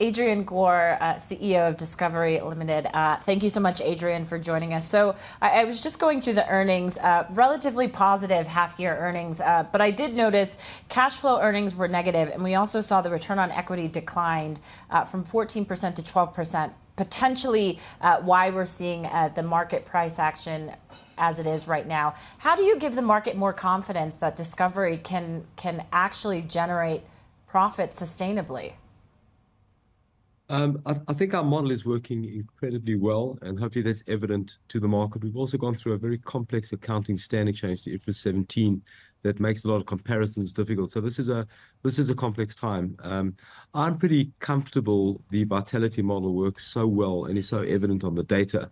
Adrian Gore, CEO of Discovery Limited. Thank you so much, Adrian, for joining us. So I was just going through the earnings, relatively positive half-year earnings, but I did notice cash flow earnings were negative, and we also saw the return on equity declined from 14% to 12%, potentially why we're seeing the market price action as it is right now. How do you give the market more confidence that Discovery can actually generate profit sustainably? I think our model is working incredibly well, and hopefully that's evident to the market. We've also gone through a very complex accounting standing change to IFRS 17 that makes a lot of comparisons difficult. So this is a complex time. I'm pretty comfortable the Vitality model works so well and is so evident on the data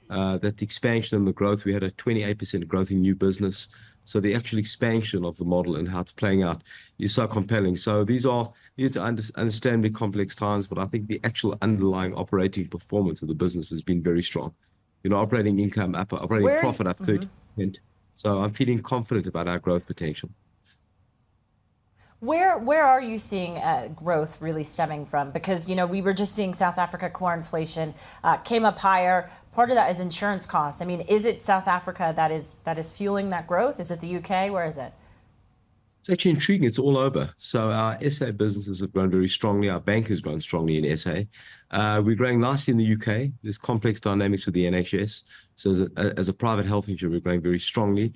that the expansion and the growth, we had a 28% growth in new business. So the actual expansion of the model and how it's playing out is so compelling. So these are understandably complex times, but I think the actual underlying operating performance of the business has been very strong. Operating income up, operating profit up 30%. So I'm feeling confident about our growth potential. Where are you seeing growth really stemming from? Because, we were just seeing South Africa core inflation came up higher. Part of that is insurance costs. I mean, is it South Africa that is fueling that growth? Is it the UK? Where is it? It's actually intriguing. It's all over. So our SA businesses have grown very strongly. Our bank has grown strongly in SA. We're growing nicely in the UK. There's complex dynamics with the NHS. So as a private health insurer, we're growing very strongly.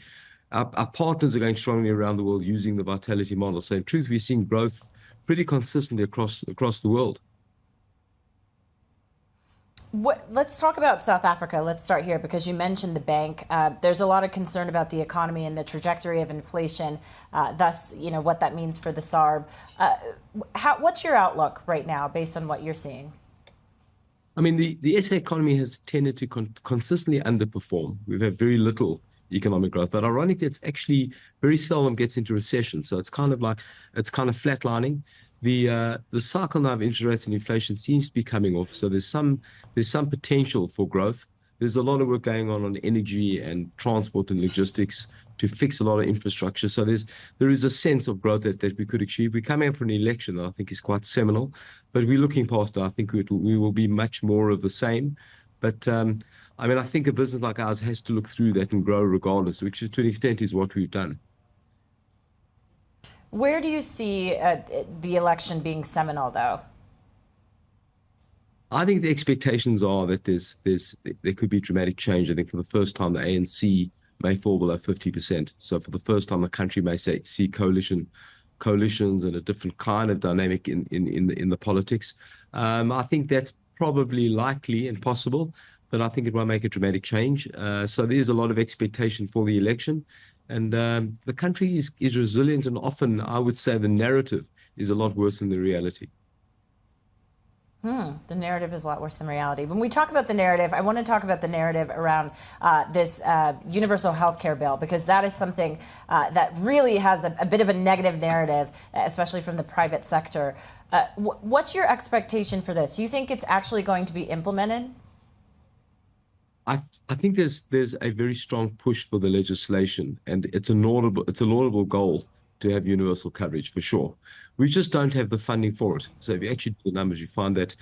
Our partners are going strongly around the world using the Vitality model. So in truth, we're seeing growth pretty consistently across the world. Let's talk about South Africa. Let's start here because you mentioned the bank. There's a lot of concern about the economy and the trajectory of inflation, thus, what that means for the SARB. What's your outlook right now based on what you're seeing? I mean, the SA economy has tended to consistently underperform. We've had very little economic growth, but ironically, it's actually very seldom gets into recession. So it's kind of flatlining. The cycle now of interest rates and inflation seems to be coming off. So there's some potential for growth. There's a lot of work going on energy and transport and logistics to fix a lot of infrastructure. So there is a sense of growth that we could achieve. We're coming up for an election that I think is quite seminal, but we're looking past it. I think we will be much more of the same. But I think a business like ours has to look through that and grow regardless, which is to an extent is what we've done. Where do you see the election being seminal, though? I think the expectations are that there could be dramatic change. I think for the first time, the ANC may fall below 50%. So for the first time, the country may see coalitions and a different kind of dynamic in the politics. I think that's probably likely and possible, but I think it will make a dramatic change. So there's a lot of expectation for the election. And the country is resilient, and often I would say the narrative is a lot worse than the reality. The narrative is a lot worse than reality. When we talk about the narrative, I want to talk about the narrative around this universal health care bill, because that is something that really has a bit of a negative narrative, especially from the private sector. What's your expectation for this? Do you think it's actually going to be implemented? I think there's a very strong push for the legislation, and it's a laudable goal to have universal coverage for sure. We just don't have the funding for it. So if you actually do the numbers, you find that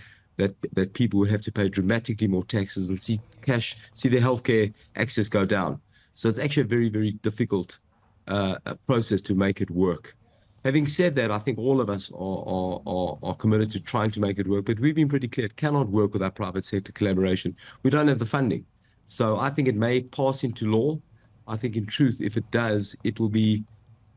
people will have to pay dramatically more taxes and see their healthcare access go down. So it's actually a very, very difficult process to make it work. Having said that, I think all of us are committed to trying to make it work, but we've been pretty clear it cannot work without private sector collaboration. We don't have the funding. So I think it may pass into law. I think in truth, if it does, it will be,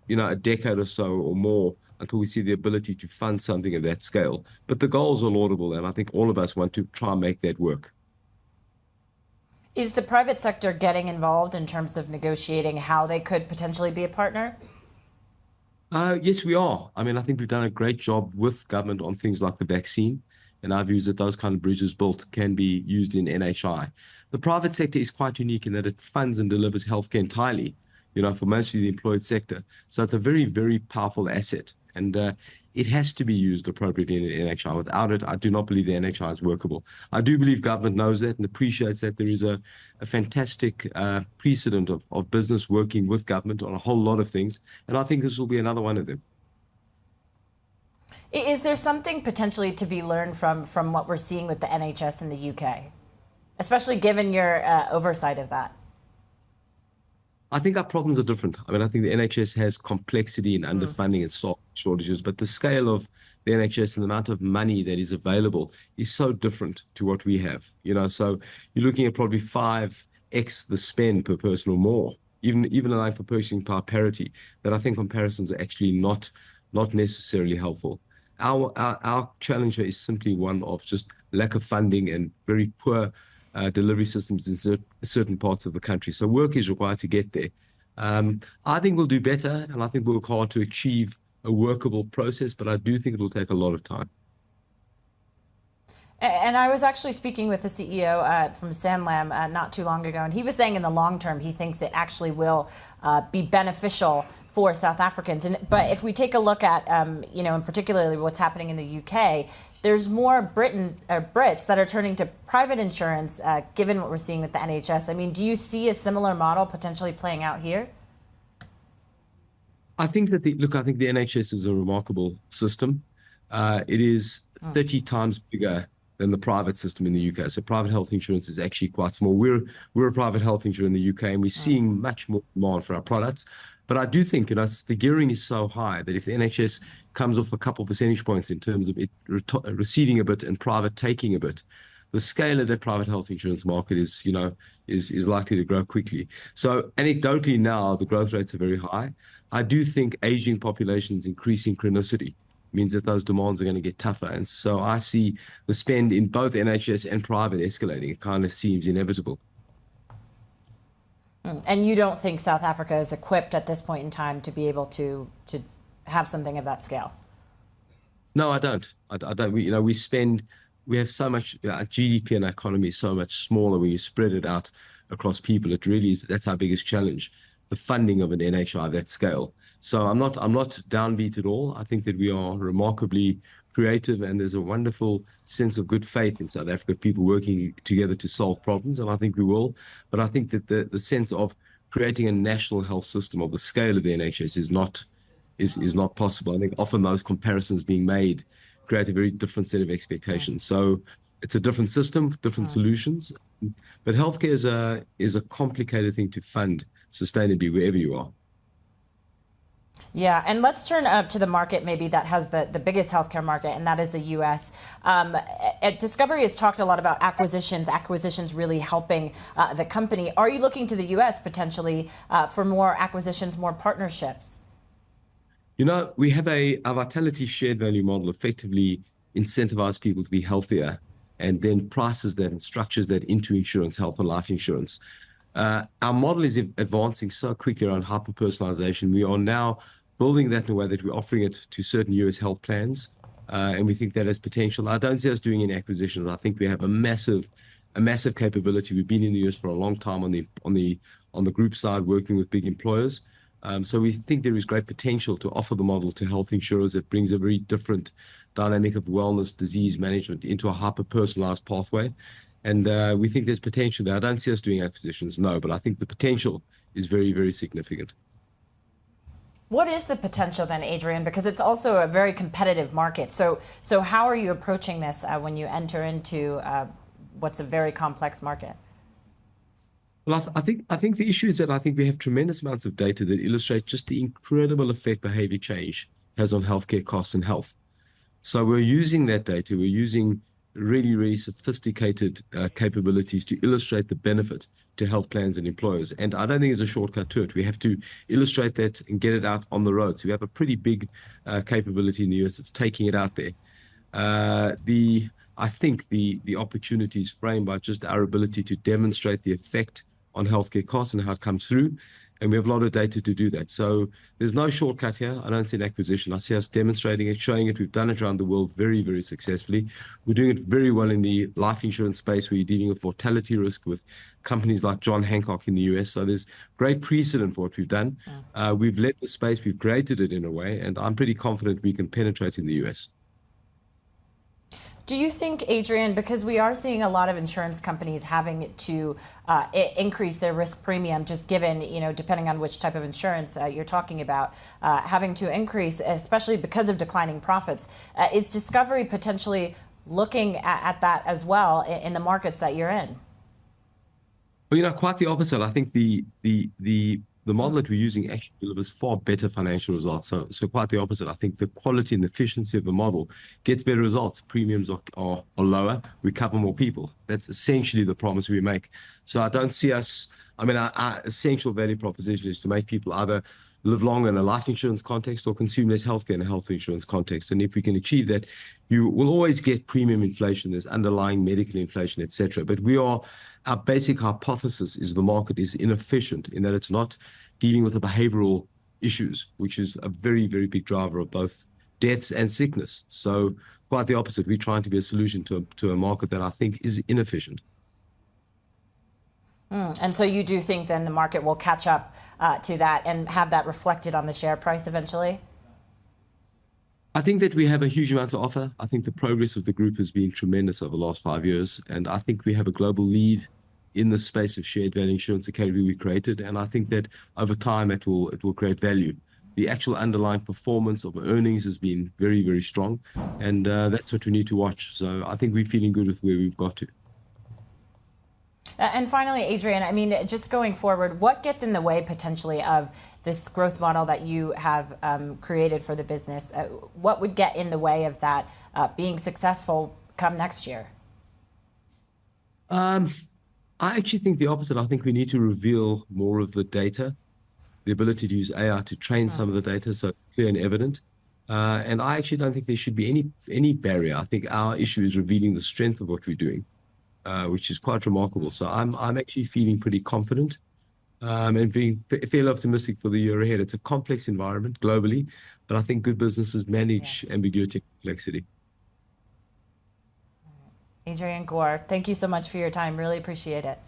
a decade or so or more until we see the ability to fund something of that scale. But the goals are laudable, and I think all of us want to try and make that work. Is the private sector getting involved in terms of negotiating how they could potentially be a partner? Yes, we are. I think we've done a great job with government on things like the vaccine. And our view is that those kind of bridges built can be used in NHI. The private sector is quite unique in that it funds and delivers healthcare entirely, for mostly the employed sector. So it's a very, very powerful asset. And it has to be used appropriately in NHI. Without it, I do not believe the NHI is workable. I do believe government knows that and appreciates that there is a fantastic precedent of business working with government on a whole lot of things. And I think this will be another one of them. Is there something potentially to be learned from what we're seeing with the NHS in the UK, especially given your oversight of that? I think our problems are different. I mean, I think the NHS has complexity and underfunding and staff shortages, but the scale of the NHS and the amount of money that is available is so different to what we have. So you're looking at probably 5x the spend per person or more, even allowing for purchasing power parity, that I think comparisons are actually not necessarily helpful. Our challenge here is simply one of just lack of funding and very poor delivery systems in certain parts of the country. So work is required to get there. I think we'll do better, and I think we'll work hard to achieve a workable process, but I do think it will take a lot of time. And I was actually speaking with the CEO from Sanlam not too long ago, and he was saying in the long term, he thinks it actually will be beneficial for South Africans. But if we take a look at, and particularly what's happening in the UK, there's more Brits that are turning to private insurance, given what we're seeing with the NHS. I mean, do you see a similar model potentially playing out here? I think that I think the NHS is a remarkable system. It is 30 times bigger than the private system in the UK. So private health insurance is actually quite small. We're a private health insurer in the UK, and we're seeing much more demand for our products. But I do think, the gearing is so high that if the NHS comes off a couple of percentage points in terms of it receding a bit and private taking a bit, the scale of that private health insurance market is likely to grow quickly. So anecdotally now, the growth rates are very high. I do think aging populations increasing chronicity means that those demands are going to get tougher. And so I see the spend in both NHS and private escalating. It kind of seems inevitable. And you don't think South Africa is equipped at this point in time to be able to have something of that scale? No, I don't. I don't. We have so much GDP, and our economy is so much smaller when you spread it out across people. It really is. That's our biggest challenge, the funding of an NHI of that scale. So I'm not downbeat at all. I think that we are remarkably creative, and there's a wonderful sense of good faith in South Africa, people working together to solve problems, and I think we will. But I think that the sense of creating a national health system of the scale of the NHS is not possible. I think often those comparisons being made create a very different set of expectations. So it's a different system, different solutions, but healthcare is a complicated thing to fund sustainably wherever you are. Yeah, and let's turn to the market maybe that has the biggest healthcare market, and that is the U.S. Discovery has talked a lot about acquisitions really helping the company. Are you looking to the U.S. potentially for more acquisitions, more partnerships? We have our Vitality shared value model effectively incentivizes people to be healthier and then prices that and structures that into insurance, health and life insurance. Our model is advancing so quickly around hyper-personalization. We are now building that in a way that we're offering it to certain US health plans, and we think that has potential. I don't see us doing any acquisitions. I think we have a massive capability. We've been in the US for a long time on the group side, working with big employers. So we think there is great potential to offer the model to health insurers that brings a very different dynamic of wellness, disease management into a hyper-personalized pathway. And we think there's potential there. I don't see us doing acquisitions, no, but I think the potential is very, very significant. What is the potential then, Adrian? Because it's also a very competitive market. So how are you approaching this when you enter into what's a very complex market? Well, I think the issue is that I think we have tremendous amounts of data that illustrate just the incredible effect behavior change has on healthcare costs and health. So we're using that data. We're using really, really sophisticated capabilities to illustrate the benefit to health plans and employers. And I don't think there's a shortcut to it. We have to illustrate that and get it out on the road. So we have a pretty big capability in the US that's taking it out there. I think the opportunity is framed by just our ability to demonstrate the effect on healthcare costs and how it comes through. And we have a lot of data to do that. So there's no shortcut here. I don't see an acquisition. I see us demonstrating it, showing it. We've done it around the world very, very successfully. We're doing it very well in the life insurance space where you're dealing with mortality risk with companies like John Hancock in the US. So there's great precedent for what we've done. We've led the space. We've created it in a way. And I'm pretty confident we can penetrate in the US. Do you think, Adrian, because we are seeing a lot of insurance companies having to increase their risk premium, just given, depending on which type of insurance you're talking about, having to increase, especially because of declining profits, is Discovery potentially looking at that as well in the markets that you're in? Well, quite the opposite. I think the model that we're using actually delivers far better financial results. So quite the opposite. I think the quality and efficiency of the model gets better results. Premiums are lower. We cover more people. That's essentially the promise we make. So I don't see us. I mean, our essential value proposition is to make people either live longer in a life insurance context or consume less healthcare in a health insurance context. And if we can achieve that, you will always get premium inflation. There's underlying medical inflation, etc. But our basic hypothesis is the market is inefficient in that it's not dealing with the behavioral issues, which is a very, very big driver of both deaths and sickness. So quite the opposite. We're trying to be a solution to a market that I think is inefficient. And so you do think then the market will catch up to that and have that reflected on the share price eventually? I think that we have a huge amount to offer. I think the progress of the group has been tremendous over the last 5 years. And I think we have a global lead in the space of shared value insurance, the category we created. And I think that over time it will create value. The actual underlying performance of earnings has been very, very strong. And that's what we need to watch. So I think we're feeling good with where we've got to. And finally, Adrian, I mean, just going forward, what gets in the way potentially of this growth model that you have created for the business? What would get in the way of that being successful come next year? I actually think the opposite. I think we need to reveal more of the data, the ability to use AI to train some of the data so clear and evident. And I actually don't think there should be any barrier. I think our issue is revealing the strength of what we're doing, which is quite remarkable. So I'm actually feeling pretty confident and being fairly optimistic for the year ahead. It's a complex environment globally, but I think good businesses manage ambiguity and complexity. Adrian Gore, thank you so much for your time. Really appreciate it.